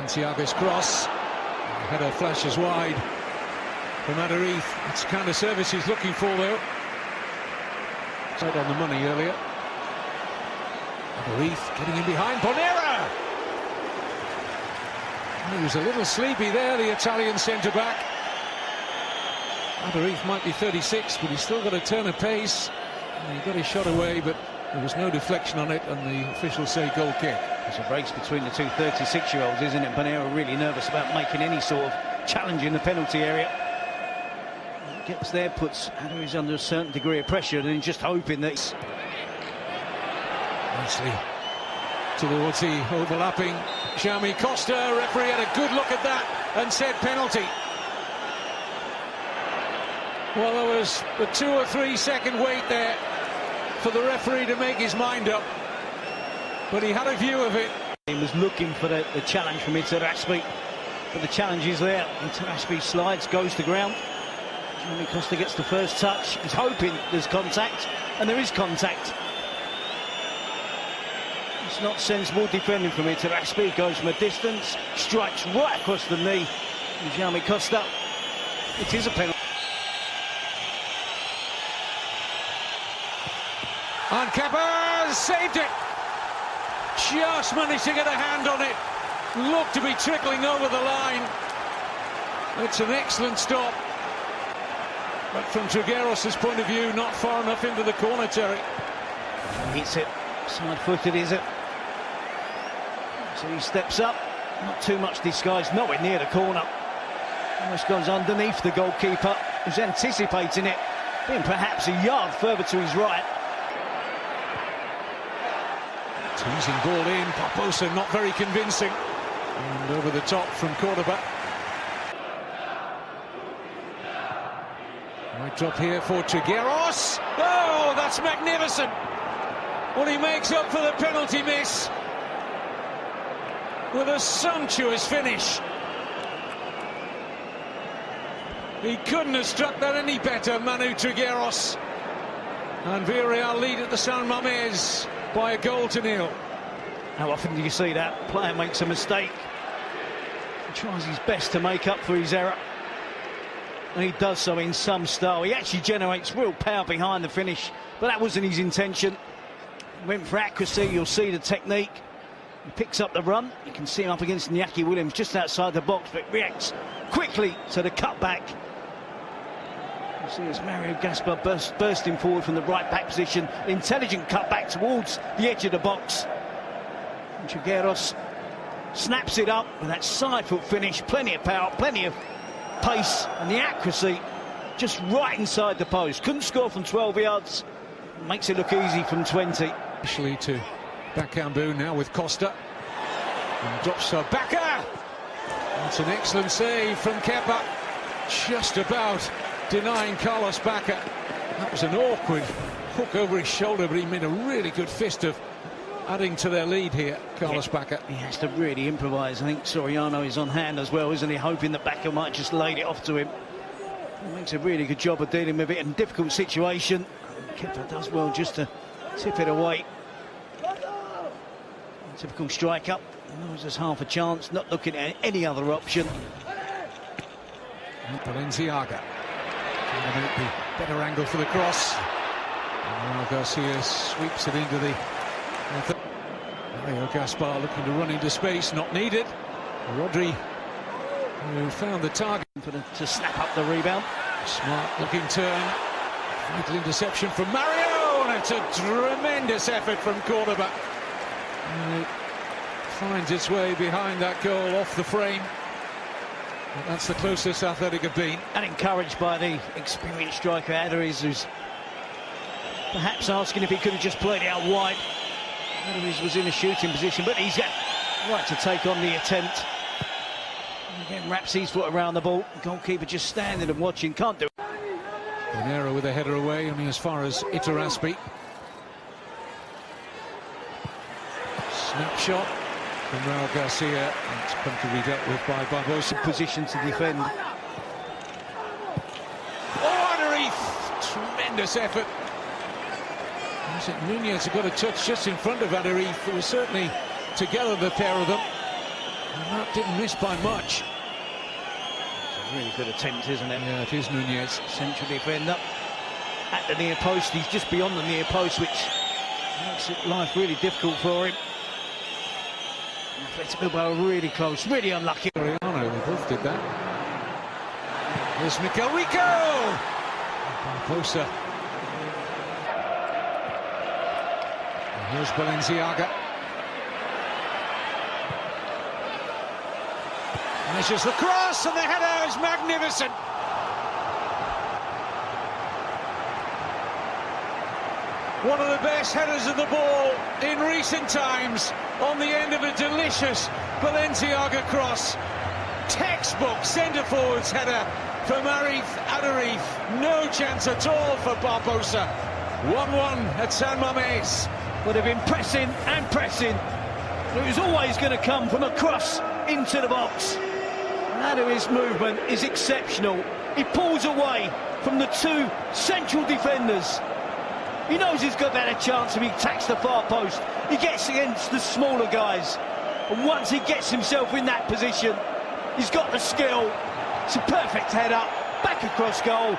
Valenciaga's cross. Header flashes wide from Adariz. It's the kind of service he's looking for, though. Right on the money earlier. Adariz getting in behind Bonera. He was a little sleepy there, the Italian centre-back. Adariz might be 36, but he's still got a turn of pace. He got his shot away, but there was no deflection on it, and the officials say goal kick. There's a race between the two 36-year-olds, isn't it? Bonera really nervous about making any sort of challenge in the penalty area. Gets there, puts Adariz under a certain degree of pressure, and then just hoping that he's... Nicely towards the overlapping Jaime Costa. Referee had a good look at that and said penalty. Well, there was a 2 or 3 second wait there for the referee to make his mind up, but he had a view of it. He was looking for the challenge from Villarreal, but the challenge is there. Villarreal slides, goes to ground. Jaime Costa gets the first touch. He's hoping there's contact, and there is contact. It's not sensible defending from Villarreal. Goes from a distance, strikes right across the knee. And Jaime Costa. It is a penalty. And Kepa saved it. Just managed to get a hand on it. Looked to be trickling over the line. It's an excellent stop. But from Trigueros' point of view, not far enough into the corner, Terry. Hits it. Side-footed, is it? So he steps up. Not too much disguise. Nowhere near the corner. Almost goes underneath the goalkeeper, who's anticipating it. Being perhaps a yard further to his right. Teasing ball in, Barbosa not very convincing. And over the top from Cordoba. Might drop here for Trigueros. Oh, that's magnificent. Well, he makes up for the penalty miss with a sumptuous finish. He couldn't have struck that any better, Manu Trigueros. And Villarreal lead at the San Mamés by 1-0. How often do you see that? Player makes a mistake. He tries his best to make up for his error. And he does so in some style. He actually generates real power behind the finish, but that wasn't his intention. Went for accuracy, you'll see the technique. He picks up the run. You can see him up against Iñaki Williams just outside the box, but reacts quickly to the cutback. You see as Mario Gaspar bursting forward from the right back position. Intelligent cutback towards the edge of the box. And Trigueros snaps it up with that side foot finish. Plenty of power, plenty of pace, and the accuracy just right inside the post. Couldn't score from 12 yards. Makes it look easy from 20. Initially to Bakambu, now with Costa. And drops to Baka. That's an excellent save from Kepa. Just about denying Carlos Baka. That was an awkward hook over his shoulder, but he made a really good fist of adding to their lead here, Carlos Baka. He has to really improvise. I think Soriano is on hand as well, isn't he? Hoping that Baka might just laid it off to him. He makes a really good job of dealing with it in a difficult situation. Kepa does well just to tip it away. Typical strike-up. Knows there's half a chance, not looking at any other option. Valenciaga trying to make the better angle for the cross. And Garcia sweeps it into the... Mario Gaspar looking to run into space, not needed. Rodri, who found the target. To snap up the rebound. Smart looking turn. Vital interception from Mario, and it's a tremendous effort from Cordoba. And it finds its way behind that goal off the frame. And that's the closest Athletic have been. And encouraged by the experienced striker Adariz, who's perhaps asking if he could have just played it out wide. Adariz was in a shooting position, but he's got right to take on the attempt. And again, wraps his foot around the ball. The goalkeeper just standing and watching, can't do it. Bonera with a header away, only as far as Iturraspe. Snapshot from Raul Garcia. It's come to be dealt with by Barbosa. Position to defend. Oh, Adariz! Tremendous effort. Was it Nunez who got a touch just in front of Adariz? It was certainly together, the pair of them. And that didn't miss by much. It's a really good attempt, isn't it? Yeah, it is Nunez. Central defender at the near post. He's just beyond the near post, which makes life really difficult for him. Athletic Bilbao really close, really unlucky. Villarreal, they both did that. Here's Mikel Rico! Barbosa. And here's Balenciaga. Measures the cross, and the header is magnificent. One of the best headers of the ball in recent times, on the end of a delicious Balenciaga cross. Textbook centre-forward's header from Arif Adarif. No chance at all for Barbosa. 1-1 at San Mamés. Would have been pressing and pressing. It was always going to come from a cross into the box. Adarif's movement is exceptional. He pulls away from the two central defenders. He knows he's got a better chance if he attacks the far post. He gets against the smaller guys. And once he gets himself in that position, he's got the skill. It's a perfect header, back across goal.